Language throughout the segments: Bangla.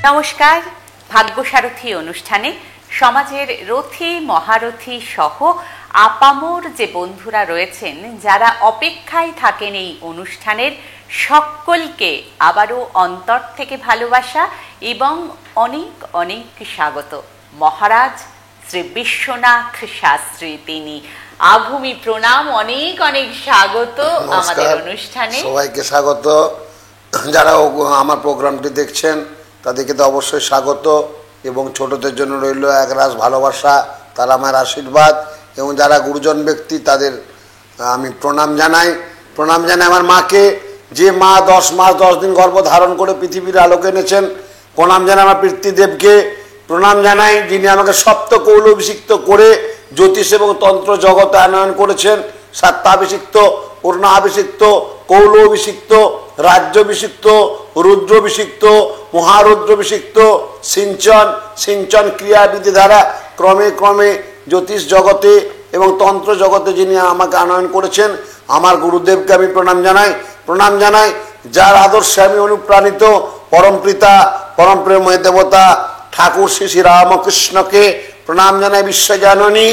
নমস্কার। ভাগ্যসারথী অনুষ্ঠানে সমাজের রথী মহারথী সহ আপামর যে বন্ধুরা রয়েছেন, যারা অপেক্ষায় থাকেন এই অনুষ্ঠানের, সকলকে আবারও অন্তর থেকে ভালোবাসা এবং অনেক অনেক স্বাগত। মহারাজ শ্রী বিশ্বনাথ শাস্ত্রী, তিনি আভূমি প্রণাম, অনেক অনেক স্বাগত আমাদের অনুষ্ঠানে। সবাইকে স্বাগত। যারা আমার প্রোগ্রামটি দেখছেন তাদেরকে তো অবশ্যই স্বাগত, এবং ছোটদের জন্য রইল একরাশ ভালোবাসা, তারা আমার আশীর্বাদ। এবং যারা গুরুজন ব্যক্তি তাদের আমি প্রণাম জানাই আমার মাকে, যে মা 10 মাস 10 দিন গর্ভ ধারণ করে পৃথিবীর আলোকে এনেছেন। প্রণাম জানাই আমার পিতৃদেবকে, প্রণাম জানাই যিনি আমাকে সপ্ত কৌলাভিষিক্ত করে জ্যোতিষ এবং তন্ত্র জগতে আনয়ন করেছেন। সাত্তাভিষিক্ত, পূর্ণাভিষিক্ত, কৌলাভিষিক্ত, রাজ্যাভিষিক্ত, রুদ্রাভিষিক্ত, মহারুদ্রাভিষিক্ত, সিঞ্চন ক্রিয়াবিধি দ্বারা ক্রমে ক্রমে জ্যোতিষ জগতে এবং তন্ত্র জগতে যিনি আমাকে আনয়ন করেছেন, আমার গুরুদেবকে আমি প্রণাম জানাই। যার আদর্শে আমি অনুপ্রাণিত, পরমপিতা পরম প্রেমময় দেবতা ঠাকুর শ্রী শ্রী রামকৃষ্ণকে প্রণাম জানাই। বিশ্বজননী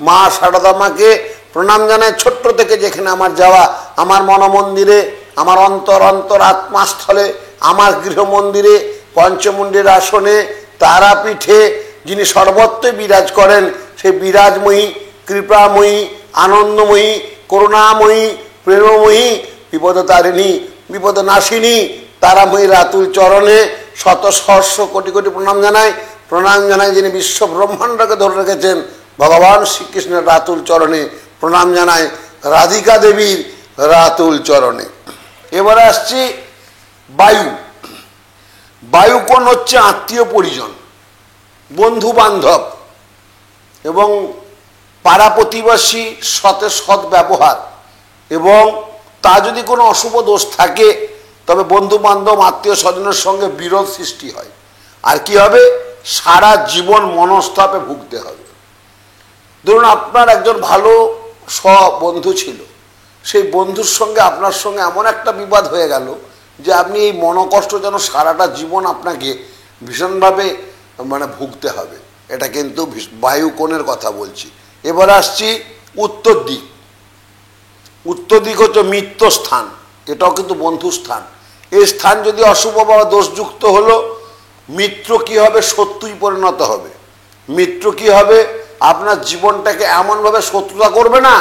মা শারদা মাকে প্রণাম জানাই। ছোট্ট থেকে যেখানে আমার যাওয়া, আমার মনমন্দিরে, আমার অন্তর আত্মাস্থলে, আমার গৃহমন্দিরে, পঞ্চমুণ্ডের আসনে, তারাপীঠে যিনি সর্বত্রই বিরাজ করেন, সেই বিরাজময়ী, কৃপাময়ী, আনন্দময়ী, করুণাময়ী, প্রেমময়ী, বিপদতারিণী, বিপদনাশিনী তারাময়ী রাতুল চরণে শত সহস্র কোটি কোটি প্রণাম জানাই যিনি বিশ্ব ব্রহ্মাণ্ডকে ধরে রেখেছেন ভগবান শ্রীকৃষ্ণের রাতুল চরণে। প্রণাম জানাই রাধিকা দেবীর রাতুল চরণে। এবারে আসছি বায়ু কোণ হচ্ছে আত্মীয় পরিজন, বন্ধু বান্ধব এবং পাড়া প্রতিবেশী সতে সৎ ব্যবহার, এবং তা যদি কোনো অশুভ দোষ থাকে তবে বন্ধু বান্ধব আত্মীয় স্বজনের সঙ্গে বিরোধ সৃষ্টি হয়। আর কি হবে? সারা জীবন মনস্তাপে ভুগতে হবে। ধরুন আপনার একজন ভালো বন্ধু ছিল, সেই বন্ধুর সঙ্গে আপনার সঙ্গে এমন একটা বিবাদ হয়ে গেল যে আপনি এই মনোকষ্ট যেন সারাটা জীবন আপনাকে ভীষণভাবে ভুগতে হবে। এটা কিন্তু বায়ু কোণের কথা বলছি। এবার আসছি উত্তর দিক হচ্ছে মিত্র স্থান, এটাও কিন্তু বন্ধু স্থান। এই স্থান যদি অশুভ বা দোষযুক্ত হলো, মিত্র কি হবে? শত্রুই পরিণত হবে। মিত্র কি হবে? আপনার জীবনটাকে এমনভাবে শত্রুতা করবে না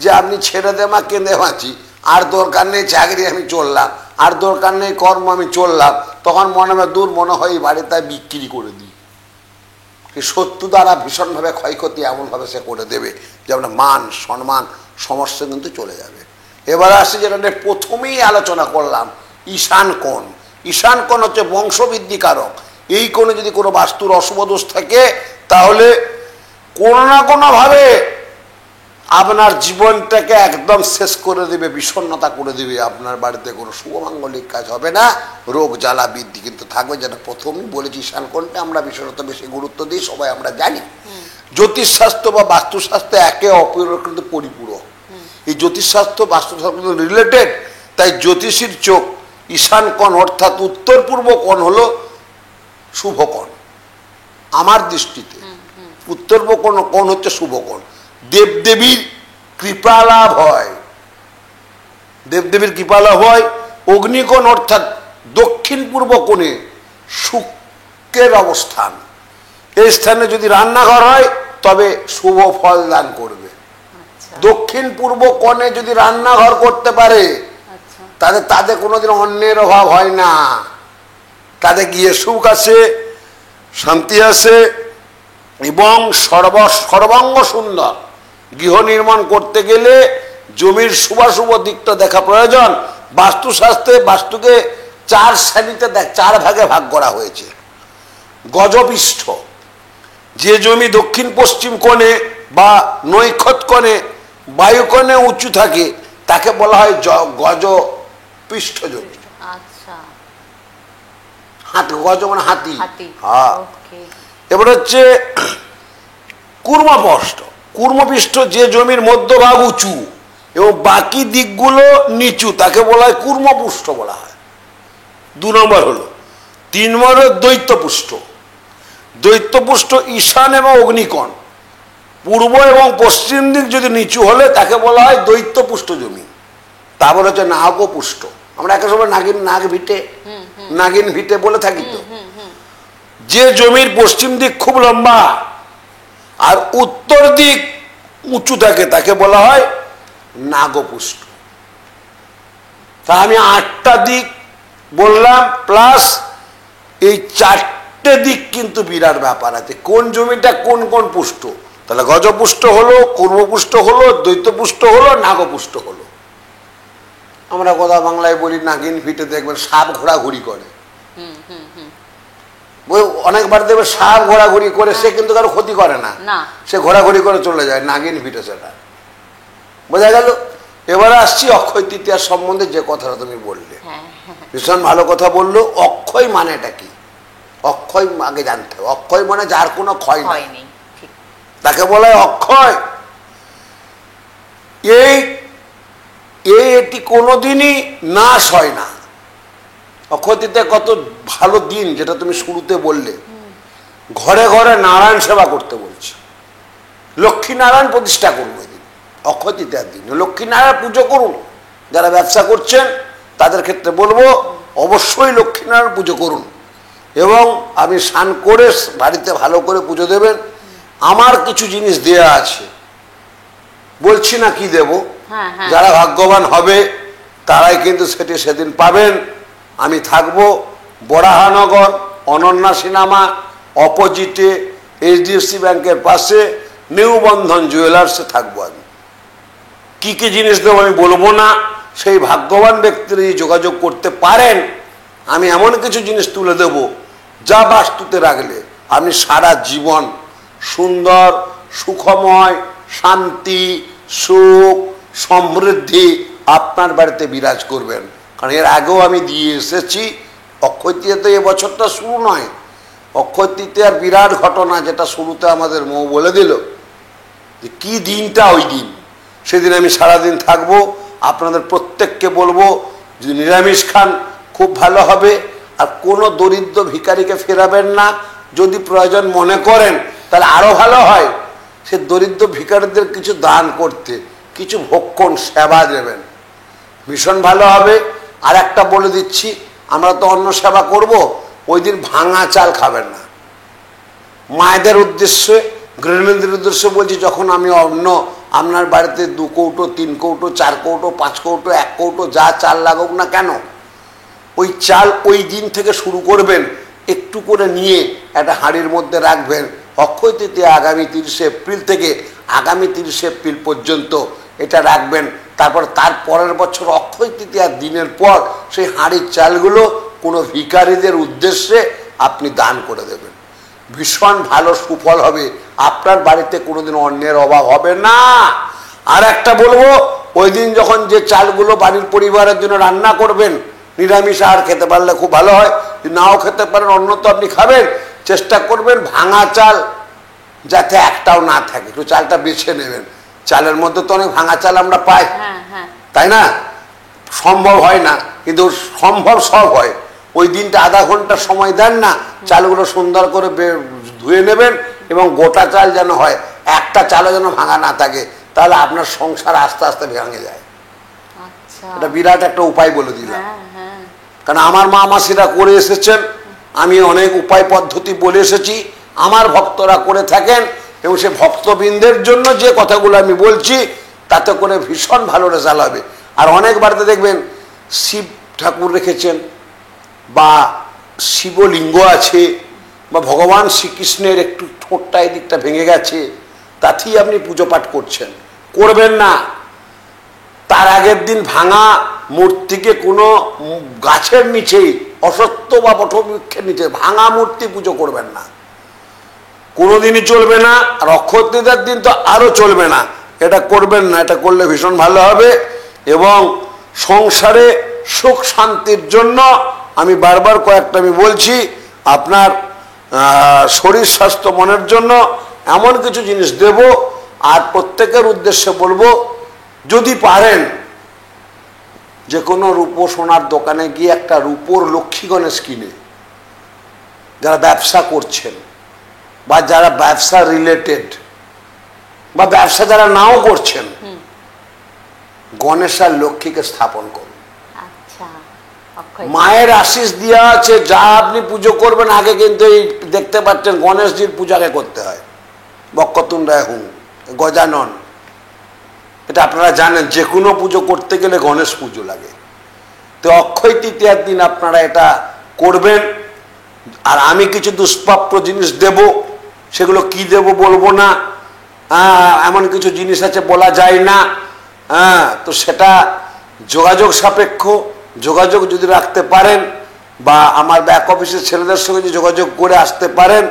যে আপনি ছেড়ে দে মা, কেঁদে বাঁচি, আর দরকার নেই চাকরি, আমি চললাম, আর দরকার নেই কর্ম, আমি চললাম। তখন মনে হয় এই বাড়ি তাই বিক্রি করে দিই। শত্রু দ্বারা ভীষণভাবে ক্ষয়ক্ষতি এমনভাবে সে করে দেবে যে আপনার মান সম্মান সমস্যা কিন্তু চলে যাবে। এবার আসছে যেটা প্রথমেই আলোচনা করলাম, ঈশান কোণ হচ্ছে বংশবৃদ্ধি কারক। এই কোণে যদি কোনো বাস্তুর অশুভ দোষ থাকে তাহলে কোনো না কোনোভাবে আপনার জীবনটাকে একদম শেষ করে দেবে, বিষণ্ণতা করে দেবে। আপনার বাড়িতে কোনো শুভমাঙ্গলিক কাজ হবে না, রোগ জ্বালা বৃদ্ধি কিন্তু থাকবে। যেটা প্রথমেই বলেছি, ঈশান কোণটা আমরা বিশেষত বেশি গুরুত্ব দিই, সবাই আমরা জানি। জ্যোতিষশাস্ত্র বা বাস্তুশাস্ত্র একে অপরের কিন্তু পরিপূরক। এই জ্যোতিষশাস্ত্র বাস্তুশাস্ত্র রিলেটেড, তাই জ্যোতিষীর চোখ ঈশান কোণ অর্থাৎ উত্তর পূর্ব কোণ হলো শুভ কোণ। আমার দৃষ্টিতে উত্তর কোণ হচ্ছে শুভ কোণ। দেবদেবীর কৃপা লাভ হয়। অগ্নিকোণ অর্থাৎ দক্ষিণ পূর্ব কোণে শুক্রের অবস্থান। এই স্থানে যদি রান্নাঘর হয় তবে শুভ ফল দান করবে। দক্ষিণ পূর্ব কোণে যদি রান্নাঘর করতে পারে তাদের কোনোদিন অন্যের অভাব হয় না, তাদের গিয়ে সুখ আসে, শান্তি আসে এবং সর্বাঙ্গ সুন্দর। গৃহ নির্মাণ করতে গেলে জমির শুভাশুভ দিকটা দেখা প্রয়োজন। বাস্তুশাস্ত্রে বাস্তুকে 4 শ্রেণীতে 4 ভাগে ভাগ করা হয়েছে। গজপৃষ্ঠ, যে জমি দক্ষিণ পশ্চিম কোণে বা নৈখত কোণে বায়ু কোণে উঁচু থাকে তাকে বলা হয় গজপৃষ্ঠ জমি। গজ মানে হাতি। হ্যাঁ। এবার হচ্ছে কুর্মপৃষ্ঠ, যে জমির মধ্যভাগ উঁচু এবং বাকি দিকগুলো নিচু, তাকে বলা হয় কুর্মপৃষ্ঠ বলা হয়। 2 নম্বর হলো 3 নম্বর দৈত্যপুষ্ট। দৈত্যপুষ্ট ঈশান এবং অগ্নিকোণ, পূর্ব এবং পশ্চিম দিক যদি নিচু হলে তাকে বলা হয় দৈত্যপুষ্ট জমি। তারপর হচ্ছে নাগপুষ্ট। আমরা একে সময় নাগিন ভিটে বলে থাকি। তো যে জমির পশ্চিম দিক খুব লম্বা আর উত্তর দিক উঁচু থাকে তাকে বলা হয় নাগপুষ্ট। তা আমি 8টা দিক বললাম, প্লাস এই 4টে দিক কিন্তু বিরাট ব্যাপার আছে। কোন জমিটা কোন কোন পুষ্ট, তাহলে গজপুষ্ট হলো, কুর্মপুষ্ট হলো, দৈত্যপুষ্ট হলো, নাগপুষ্ট হলো। আমরা কথা বাংলায় বলি নাগিন ফিটে দেখবেন সাপ ঘোরাঘুরি করে, অনেকবার দেখবে সাপ ঘোরাঘুরি করে, সে কিন্তু কারো ক্ষতি করে না, সে ঘোরাঘুরি করে চলে যায়, নাগিন ফিটে সেটা। বোঝা গেল? এবারে আসছি অক্ষয় তৃতীয়ার সম্বন্ধে যে কথাটা তুমি বললে, ভীষণ ভালো কথা বললো। অক্ষয় মানেটা কি? অক্ষয় আগে জানতে হবে। অক্ষয় মানে যার কোনো ক্ষয় নেই, তাকে বলা হয় অক্ষয়। এটি কোনোদিনই নাশ হয় না। অক্ষয় তৃতীয়া কত ভালো দিন, যেটা তুমি শুরুতে বললে। ঘরে ঘরে নারায়ণ সেবা করতে বলছে, লক্ষ্মী নারায়ণ প্রতিষ্ঠা করুন ওই দিন, অক্ষয় তৃতীয়ার দিন লক্ষ্মী নারায়ণ পুজো করুন। যারা ব্যবসা করছেন তাদের ক্ষেত্রে বলবো অবশ্যই লক্ষ্মী নারায়ণ পুজো করুন, এবং আপনি স্নান করে বাড়িতে ভালো করে পুজো দেবেন। আমার কিছু জিনিস দেয়া আছে, বলছি না কি দেব, যারা ভাগ্যবান হবে তারাই কিন্তু সেটি সেদিন পাবেন। আমি থাকবো বরাহানগর অনন্যা সিনেমা অপোজিটে HDFC ব্যাংকের পাশে নিউ বন্ধন জুয়েলার্সে থাকবো। আমি কি কি জিনিস দেবো আমি বলবো না, সেই ভাগ্যবান ব্যক্তিরা যোগাযোগ করতে পারেন। আমি এমন কিছু জিনিস তুলে দেব যা বাস্তুতে রাখলে আপনি সারা জীবন সুন্দর, সুখময়, শান্তি, সুখ, সমৃদ্ধি আপনার বাড়িতে বিরাজ করবেন। কারণ এর আগেও আমি দিয়ে এসেছি। অক্ষয় তৃতীয়া তো এবছরটা শুরু নয়, অক্ষয় তৃতীয়ার বিরাট ঘটনা, যেটা শুরুতে আমাদের মৌ বলে দিল যে কি দিনটা ওই দিন, সেদিন আমি সারাদিন থাকবো। আপনাদের প্রত্যেককে বলবো যদি নিরামিষ খান খুব ভালো হবে, আর কোনো দরিদ্র ভিখারিকে ফেরাবেন না। যদি প্রয়োজন মনে করেন তাহলে আরো ভালো হয়, সে দরিদ্র ভিখারিদের কিছু দান করতে, কিছু ভক্ষণ সেবা দেবেন, ভীষণ ভালো হবে। আর একটা বলে দিচ্ছি, আমরা তো অন্ন সেবা করব, ওই দিন ভাঙা চাল খাবেন না। মায়েদের উদ্দেশ্যে, গৃহিণীদের উদ্দেশ্যে বলছি, যখন আমি অন্ন আপনার বাড়িতে 2 কৌটো 3 কৌটো 4 কৌটো 5 কৌটো 1 কৌটো যা চাল লাগুক না কেন, ওই চাল ওই দিন থেকে শুরু করবেন, একটু করে নিয়ে একটা হাঁড়ির মধ্যে রাখবেন। অক্ষয় তৃতীয়া আগামী 30শে এপ্রিল থেকে আগামী 30শে এপ্রিল পর্যন্ত এটা রাখবেন। তারপর তার পরের বছর অক্ষয় তৃতীয়ার দিনের পর সেই হাঁড়ির চালগুলো কোনো ভিখারিদের উদ্দেশ্যে আপনি দান করে দেবেন। ভীষণ ভালো সুফল হবে, আপনার বাড়িতে কোনোদিন অন্যের অভাব হবে না। আর একটা বলবো, ওই দিন যখন যে চালগুলো বাড়ির পরিবারের জন্য রান্না করবেন, নিরামিষ আহার খেতে পারলে খুব ভালো হয়, যদি নাও খেতে পারেন অন্য তো আপনি খাবেন, চেষ্টা করবেন ভাঙা চাল যাতে একটাও না থাকে, একটু চালটা বেছে নেবেন। চালের মধ্যে তো অনেক ভাঙা চাল আমরা পাই, তাই না? সম্ভব হয় না, কিন্তু সম্ভব সব হয়। ওই দিনটা আধা ঘন্টা সময় দেন না, চালগুলো সুন্দর করে ধুয়ে নেবেন, এবং গোটা চাল যেন হয়, একটা চালও যেন ভাঙা না থাকে, তাহলে আপনার সংসার আস্তে আস্তে ভেঙে যায়। এটা বিরাট একটা উপায় বলে দিলাম, কারণ আমার মা মাসিরা করে এসেছেন, আমি অনেক উপায় পদ্ধতি বলে এসেছি, আমার ভক্তরা করে থাকেন, এবং সে ভক্তবৃন্দের জন্য যে কথাগুলো আমি বলছি তাতে করে ভীষণ ভালো রেজাল্ট হবে। আর অনেক বাড়িতে দেখবেন শিব ঠাকুর রেখেছেন, বা শিবলিঙ্গ আছে, বা ভগবান শ্রীকৃষ্ণের একটু ঠোঁটটা এই দিকটা ভেঙে গেছে, তাতেই আপনি পুজো পাঠ করছেন, করবেন না। তার আগের দিন ভাঙা মূর্তিকে কোনো গাছের নিচেই, অসত্য বা বটবৃক্ষের নিচে ভাঙা মূর্তি পুজো করবেন না, কোনোদিনই চলবে না। আর অক্ষয় তৃতীয়ার দিন তো আরো চলবে না, এটা করবেন না। এটা করলে ভীষণ ভালো হবে, এবং সংসারে সুখ শান্তির জন্য আমি বারবার কয়েকটা আমি বলছি, আপনার শরীর স্বাস্থ্য মনের জন্য এমন কিছু জিনিস দেব। আর প্রত্যেকের উদ্দেশ্যে বলবো, যদি পারেন যে কোনো রূপো সোনার দোকানে গিয়ে একটা রূপোর লক্ষ্মী গণেশ কিনে যারা ব্যবসা করছেন বা যারা ব্যবসা রিলেটেড বা ব্যবসা যারা নাও করছেন, গণেশ আর লক্ষ্মীকে স্থাপন করুন। মায়ের আশিস দেওয়া আছে, যা আপনি পুজো করবেন আগে কিন্তু এই দেখতে পাচ্ছেন গণেশজির পূজাকে করতে হয়। বক্রতুণ্ডায় হুম, গজানন, এটা আপনারা জানেন, যে কোনো পুজো করতে গেলে গণেশ পুজো লাগে। তো অক্ষয় তৃতীয়ার দিন আপনারা এটা করবেন। আর আমি কিছু দুষ্প্রাপ্য জিনিস দেব, সেগুলো কি দেব বলবো না, এমন কিছু জিনিস আছে বলা যায় না, তো সেটা যোগাযোগ সাপেক্ষ। যোগাযোগ যদি রাখতে পারেন বা আমার ব্যাক অফিসের ছেলেদের সঙ্গে যদি যোগাযোগ করে আসতে পারেন,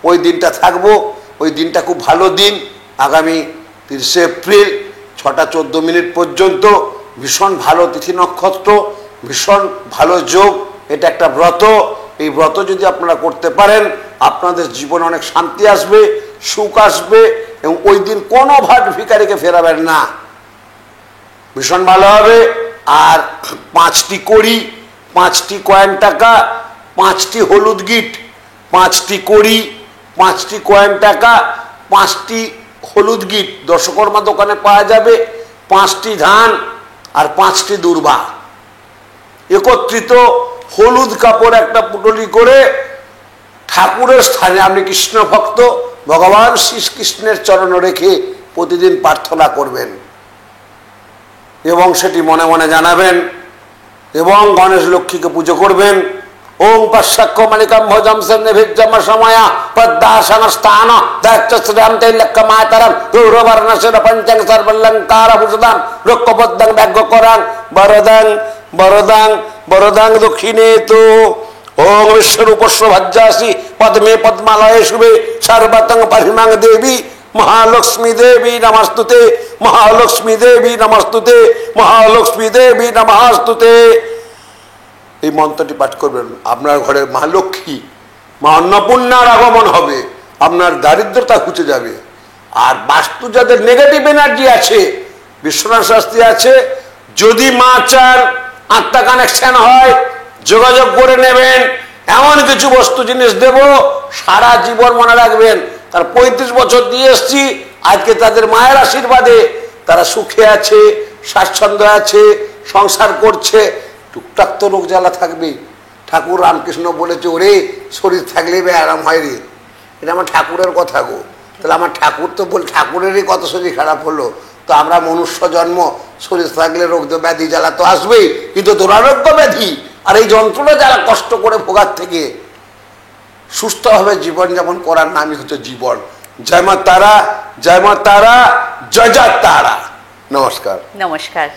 ওই দিনটা থাকবো। ওই দিনটা খুব ভালো দিন, আগামী 30শে এপ্রিল 6টা 14 মিনিট পর্যন্ত। ভীষণ ভালো তিথি নক্ষত্র, ভীষণ ভালো যোগ। এটা একটা ব্রত, এই ব্রত যদি আপনারা করতে পারেন আপনাদের জীবনে অনেক শান্তি আসবে, সুখ আসবে, এবং ওই দিন কোনো ভাট ভিখারিকে ফেরাবেন না, ভীষণ ভালো হবে। আর 5টি কড়ি, 5টি কয়েন টাকা, 5টি হলুদ গিট, 5টি কড়ি, 5টি কয়েন টাকা, 5টি হলুদ গিট দশকর্মা দোকানে পাওয়া যাবে, 5টি ধান আর 5টি দুর্বা একত্রিত হলুদ কাপড় একটা পুটলি করে ঠাকুরের স্থানে, আপনি কৃষ্ণ ভক্ত, ভগবান শ্রীকৃষ্ণের চরণ রেখে প্রতিদিন প্রার্থনা করবেন এবং সেটি মনে মনে জানাবেন এবং গণেশ লক্ষ্মীকে পুজো করবেন। ওম পশ্চাক্ষ মালিকাম ভজম সন্নিভিজ্জম সময়া পদ্মাসনস্থান দচ্ছ্রাম তৈলক্কমাতরম দূরবর্ণশির পঞ্চং সর্বলঙ্কার ভূষদাং রুক্কবদ্ধং ব্যগ্রকরাং বরদাং বরদাং বরদাং দক্ষিণে তো। ওম বিশ্বরূপস্য ভজ্জাসি পদ্মে পদ্মালয়ে শুভে সর্বতং পরিমাং দেবী মহালক্ষ্মী দেবী নমস্তুতে, মহালক্ষ্মী দেবী নমস্তুতে, মহালক্ষ্মী দেবী নমস্তুতে। এই মন্ত্রটি পাঠ করবেন, আপনার ঘরে মা লক্ষ্মী, মা অন্নপূর্ণার আগমন হবে, আপনার দারিদ্রতা ঘুচে যাবে। আর বাস্তু যাদের নেগেটিভ এনার্জি আছে, বিশ্বনাথ শাস্ত্রী আছে, যদি মা চান আত্মা কানেকশন হয়, যোগাযোগ করে নেবেন। এমন কিছু বস্তু জিনিস দেব, সারা জীবন মনে রাখবেন। তার 35 বছর দিয়ে এসছি, আজকে তাদের মায়ের আশীর্বাদে তারা সুখে আছে, স্বাচ্ছন্দ্য আছে, সংসার করছে। টুকটাক তো রোগ জ্বালা থাকবে। ঠাকুর রামকৃষ্ণ বলেছে, ওরে শরীর থাকলে আরাম হয় রে। এটা আমার ঠাকুরের কথা গো। তাহলে আমার ঠাকুর তো বল, ঠাকুরেরই কত শরীর খারাপ হলো। তো আমরা মনুষ্য জন্ম, শরীর থাকলে রোগ ব্যাধি জ্বালা তো আসবেই, কিন্তু দুরারোগ্য ব্যাধি আর এই যন্ত্রণা যারা কষ্ট করে ভোগার থেকে সুস্থভাবে জীবনযাপন করার নামই হচ্ছে জীবন। জয় মা তারা, জয় মা তারা, জয় জয় তারা। নমস্কার। নমস্কার।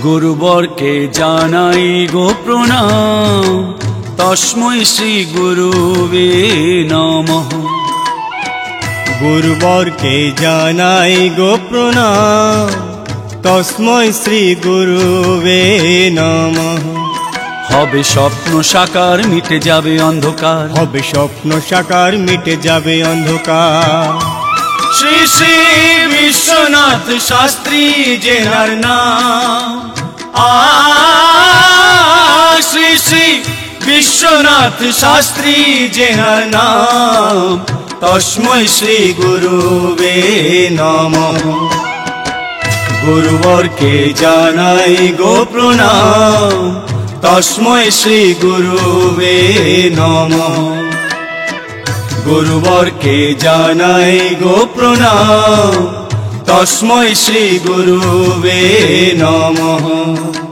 গুরুবরকে জানাই গো প্রণাম, তস্मै শ্রী গুরুবে নমঃ। গুরুবরকে জানাই গো প্রণাম, তস্मै শ্রী গুরুবে নমঃ। হবে স্বপ্ন সাকার, মিটে যাবে অন্ধকার, হবে স্বপ্ন সাকার, মিটে যাবে অন্ধকার। শ্রী শ্রী বিশ্বনাথ শাস্ত্রী জেনার নাম, শ্রী শ্রী বিশ্বনাথ শাস্ত্রী জেনার নাম, তস্मै শ্রী গুরুবে নমঃ। গুরুবরকে জানাই গো প্রণাম, তস্मै শ্রী গুরুবে নমঃ। গুরুবরকে জানাই গো প্রণাম, তস্मै শ্রী গুরুবে নমঃ।